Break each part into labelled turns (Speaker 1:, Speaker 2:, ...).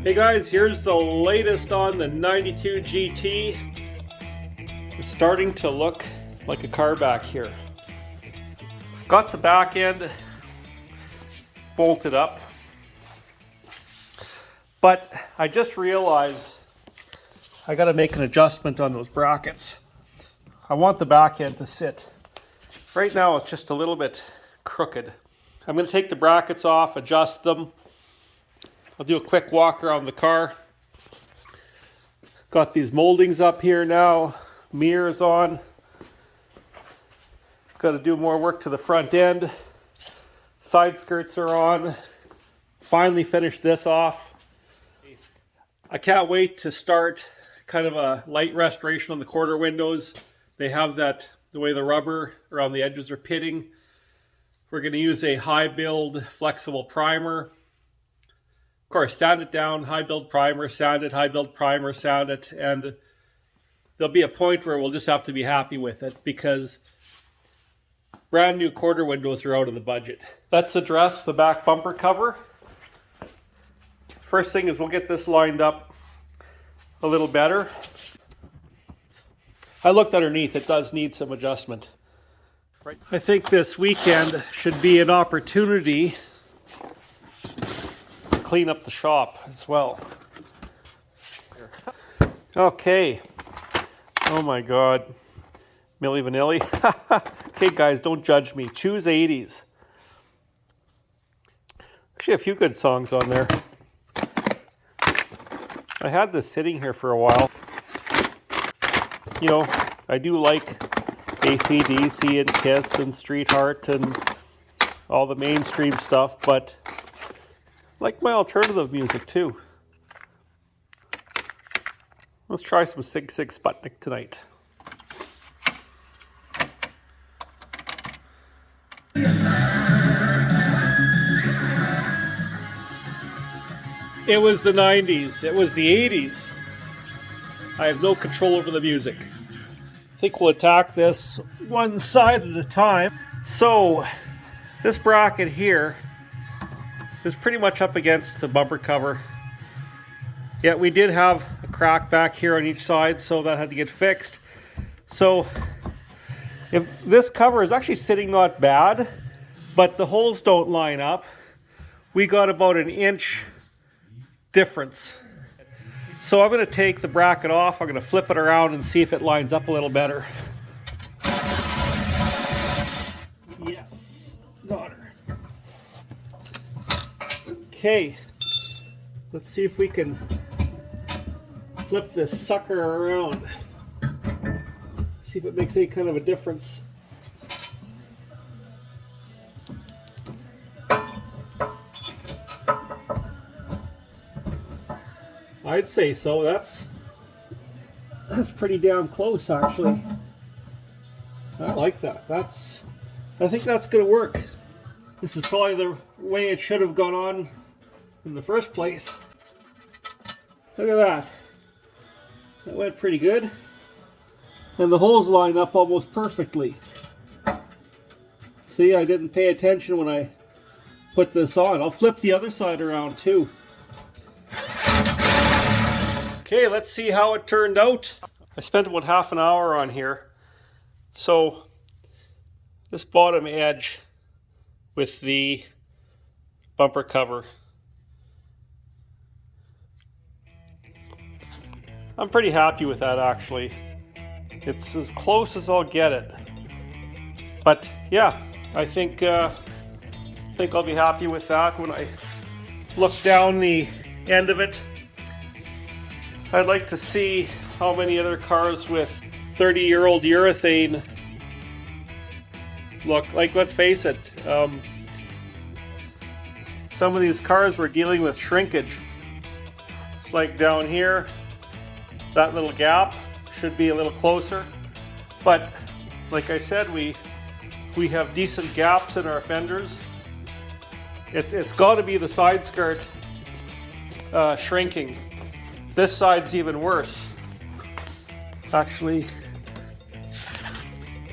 Speaker 1: Hey guys, here's the latest on the 92 GT. It's starting to look like a car back here. Got the back end bolted up, but I just realized I got to make an adjustment on those brackets. I want the back end to sit. Right now it's just a little bit crooked. I'm going to take the brackets off, adjust them. I'll do a quick walk around the car. Got these moldings up here now, mirrors on. Got to do more work to the front end. Side skirts are on. Finally finished this off. I can't wait to start kind of a light restoration on the quarter windows. They have that, the way the rubber around the edges are pitting. We're going to use a high build flexible primer. Of course, sand it down, high build primer, sand it, high build primer, sand it, and there'll be a point where we'll just have to be happy with it because brand new quarter windows are out of the budget. Let's address the back bumper cover. First thing is we'll get this lined up a little better. I looked underneath, it does need some adjustment. I think this weekend should be an opportunity clean up the shop as well. Okay. Oh my God. Milli Vanilli. Okay guys, don't judge me. Choose 80s. Actually a few good songs on there. I had this sitting here for a while. You know, I do like AC/DC and Kiss and Streetheart and all the mainstream stuff, but like my alternative music too. Let's try some Sig Sig Sputnik tonight. It was the 90s. It was the 80s. I have no control over the music. I think we'll attack this one side at a time. So, this bracket here is pretty much up against the bumper cover. Yeah, we did have a crack back here on each side, so that had to get fixed. So if this cover is actually sitting not bad, but the holes don't line up. We got about an inch difference. So I'm going to take the bracket off, I'm going to flip it around and see if it lines up a little better. Yes, got her. Okay, let's see if we can flip this sucker around. See if it makes any kind of a difference. I'd say so. That's pretty damn close, actually. I like that. I think that's going to work. This is probably the way it should have gone on in the first place. Look at that. That went pretty good. And the holes line up almost perfectly. See, I didn't pay attention when I put this on. I'll flip the other side around too. Okay, let's see how it turned out. I spent about half an hour on here. So, this bottom edge with the bumper cover, I'm pretty happy with that actually. It's as close as I'll get it. But yeah, I think I'll be happy with that when I look down the end of it. I'd like to see how many other cars with 30-year-old urethane look like. Let's face it, some of these cars were dealing with shrinkage. It's like down here, that little gap should be a little closer. But like I said, we have decent gaps in our fenders. It's got to be the side skirt shrinking. This side's even worse. Actually,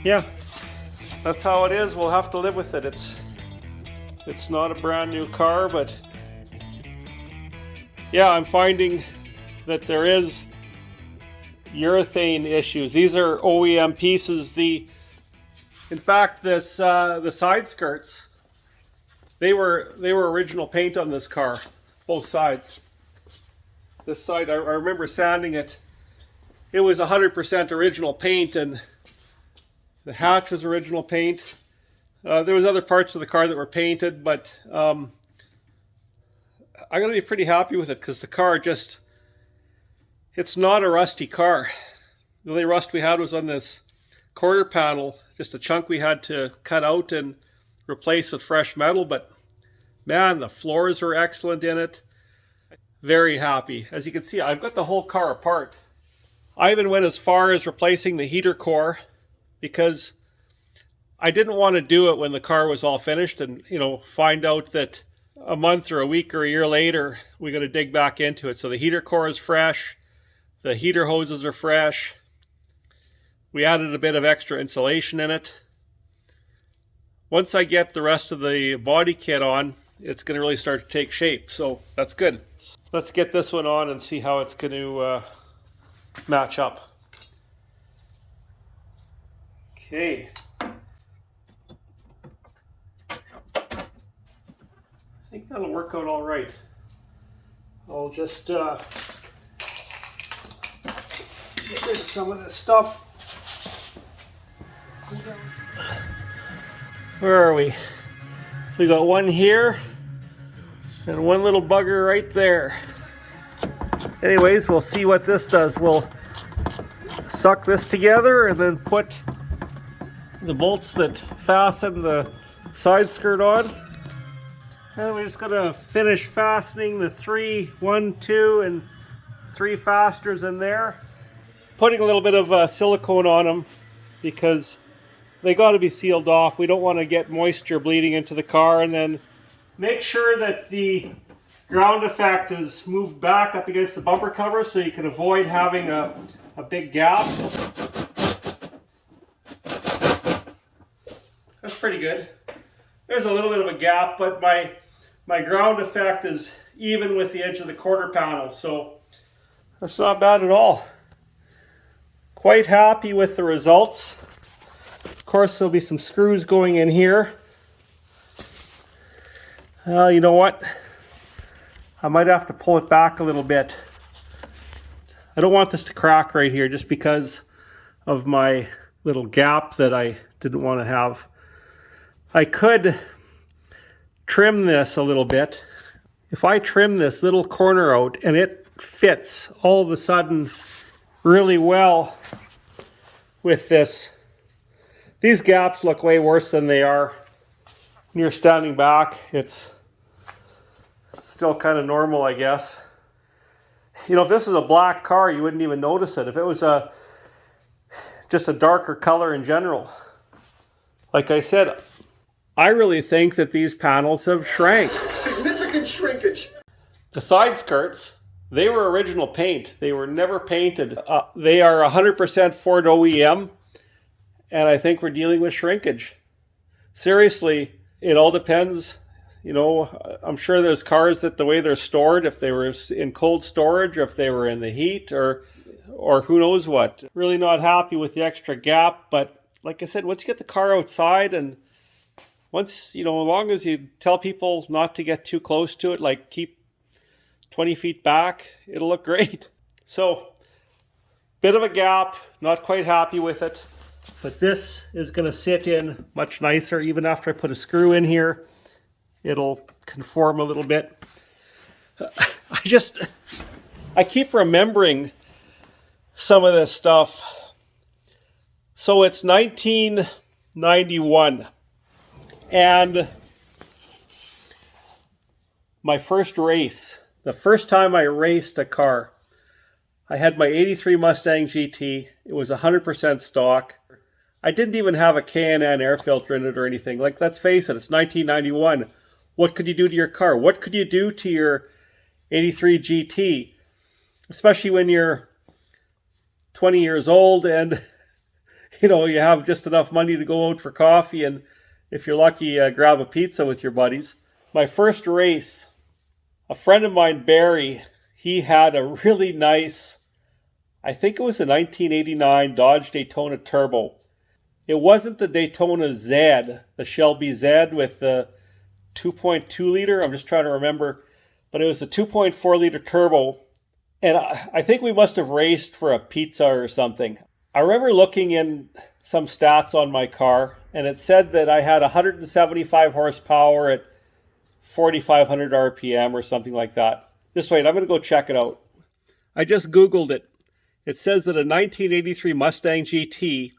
Speaker 1: yeah, that's how it is. We'll have to live with it. It's not a brand new car, but Yeah, I'm finding that there is urethane issues. These are OEM pieces. In fact, this the side skirts, they were original paint on this car, both sides. This side, I remember sanding it. It was 100% original paint, and the hatch was original paint. There was other parts of the car that were painted, but I'm going to be pretty happy with it because the car just, it's not a rusty car. The only rust we had was on this quarter panel, just a chunk we had to cut out and replace with fresh metal, but man, the floors were excellent in it. Very happy. As you can see, I've got the whole car apart. I even went as far as replacing the heater core because I didn't want to do it when the car was all finished and, you know, find out that a month or a week or a year later we got to dig back into it. So the heater core is fresh, the heater hoses are fresh. We added a bit of extra insulation in it. Once I get the rest of the body kit on, it's going to really start to take shape, so that's good. Let's get this one on and see how it's going to match up. Okay. I think that'll work out all right. I'll just get rid of some of this stuff. Where are we? We got one here and one little bugger right there. Anyways, we'll see what this does. We'll suck this together and then put the bolts that fasten the side skirt on. And we're just gonna finish fastening the 1, 2, and 3 fasteners in there. Putting a little bit of silicone on them because they got to be sealed off. We don't want to get moisture bleeding into the car. And then make sure that the ground effect is moved back up against the bumper cover so you can avoid having a big gap. That's pretty good. There's a little bit of a gap, but my ground effect is even with the edge of the quarter panel, so that's not bad at all. Quite happy with the results. Of course, there'll be some screws going in here. You know what? I might have to pull it back a little bit. I don't want this to crack right here just because of my little gap that I didn't want to have. I could trim this a little bit. If I trim this little corner out and it fits all of a sudden really well with this, these gaps look way worse than they are. When you're standing back, it's still kind of normal, I guess. You know, if this is a black car, you wouldn't even notice it. If it was just a darker color in general. Like I said, I really think that these panels have shrank.
Speaker 2: Significant shrinkage.
Speaker 1: The side skirts, they were original paint. They were never painted. They are 100% Ford OEM, and I think we're dealing with shrinkage. Seriously, it all depends. You know, I'm sure there's cars that the way they're stored, if they were in cold storage, or if they were in the heat, or who knows what. Really not happy with the extra gap, but like I said, once you get the car outside and once, you know, as long as you tell people not to get too close to it, like keep 20 feet back, it'll look great. So, bit of a gap, not quite happy with it, but this is going to sit in much nicer. Even after I put a screw in here, it'll conform a little bit. I keep remembering some of this stuff. So it's 1991. And my first race, the first time I raced a car, I had my 83 Mustang GT. It was 100% stock. I didn't even have a K&N air filter in it or anything. Like, let's face it, it's 1991. What could you do to your car? What could you do to your 83 GT? Especially when you're 20 years old and, you know, you have just enough money to go out for coffee and, if you're lucky, grab a pizza with your buddies. My first race, a friend of mine, Barry, he had a really nice, I think it was a 1989 Dodge Daytona Turbo. It wasn't the Daytona Z, the Shelby Z with the 2.2 liter. I'm just trying to remember. But it was the 2.4 liter turbo. And I think we must have raced for a pizza or something. I remember looking in some stats on my car, and it said that I had 175 horsepower at 4,500 RPM or something like that. Just wait, I'm going to go check it out. I just Googled it. It says that a 1983 Mustang GT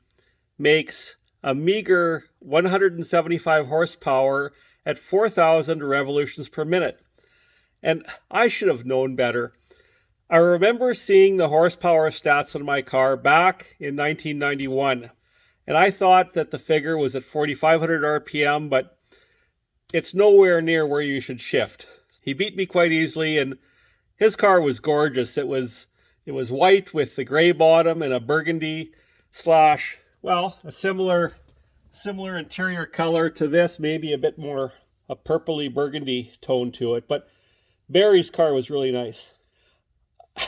Speaker 1: makes a meager 175 horsepower at 4,000 revolutions per minute. And I should have known better. I remember seeing the horsepower stats on my car back in 1991, and I thought that the figure was at 4,500 RPM, but it's nowhere near where you should shift. He beat me quite easily, and his car was gorgeous. It was white with the gray bottom and a burgundy slash, well, a similar interior color to this, maybe a bit more a purpley burgundy tone to it. But Barry's car was really nice.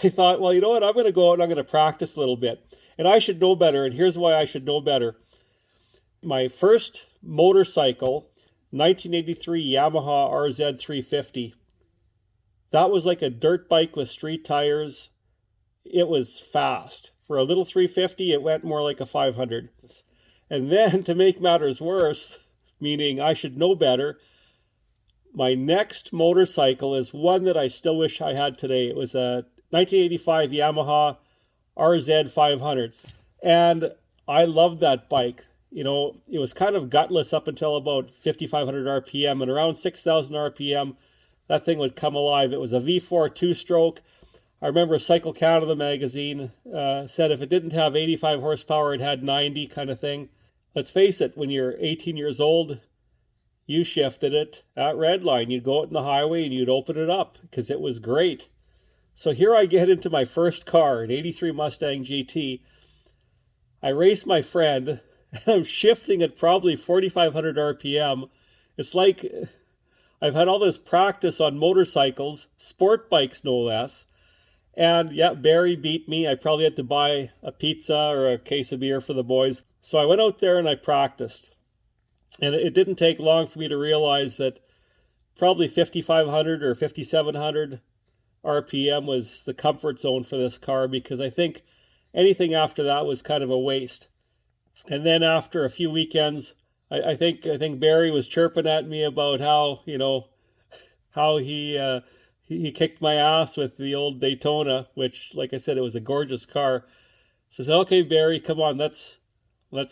Speaker 1: I thought, well, you know what? I'm going to go out and I'm going to practice a little bit. And I should know better, and here's why I should know better. My first motorcycle, 1983 Yamaha RZ350. That was like a dirt bike with street tires. It was fast. For a little 350, it went more like a 500. And then, to make matters worse, meaning I should know better, my next motorcycle is one that I still wish I had today. It was a 1985 Yamaha RZ 500s. And I loved that bike. You know, it was kind of gutless up until about 5,500 RPM. And around 6,000 RPM, that thing would come alive. It was a V4 two-stroke. I remember Cycle Canada magazine said if it didn't have 85 horsepower, it had 90 kind of thing. Let's face it, when you're 18 years old, you shifted it at redline. You'd go out in the highway and you'd open it up because it was great. So here I get into my first car, an 83 Mustang GT. I race my friend, and I'm shifting at probably 4,500 RPM. It's like I've had all this practice on motorcycles, sport bikes no less. And yeah, Barry beat me. I probably had to buy a pizza or a case of beer for the boys. So I went out there and I practiced. And it didn't take long for me to realize that probably 5,500 or 5,700 RPM was the comfort zone for this car, because I think anything after that was kind of a waste. And then after a few weekends, I think Barry was chirping at me about how he kicked my ass with the old Daytona, which, like I said, it was a gorgeous car. So I said, okay, Barry, come on, let's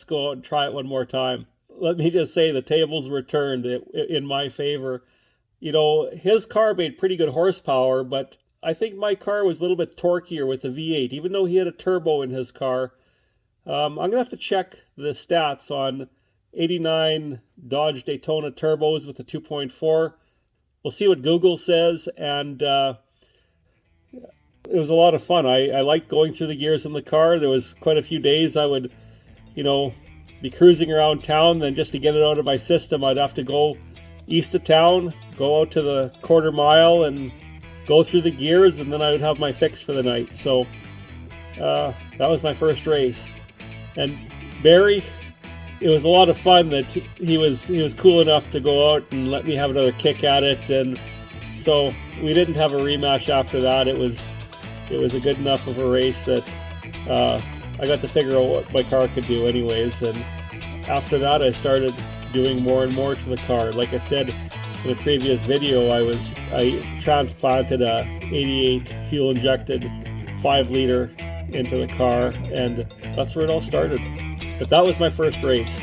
Speaker 1: go out and try it one more time. Let me just say the tables were turned in my favor. You know, his car made pretty good horsepower, but I think my car was a little bit torquier with the V8, even though he had a turbo in his car. I'm going to have to check the stats on 89 Dodge Daytona turbos with the 2.4. We'll see what Google says, and it was a lot of fun. I liked going through the gears in the car. There was quite a few days I would, be cruising around town. Then just to get it out of my system, I'd have to go east of town, go out to the quarter mile, and go through the gears, and then I would have my fix for the night. So that was my first race. And Barry, it was a lot of fun that he was cool enough to go out and let me have another kick at it. And so we didn't have a rematch after that. It was a good enough of a race that I got to figure out what my car could do anyways. And after that, I started doing more and more to the car. Like I said in a previous video, I transplanted a 88 fuel injected 5-liter into the car, and that's where it all started. But that was my first race.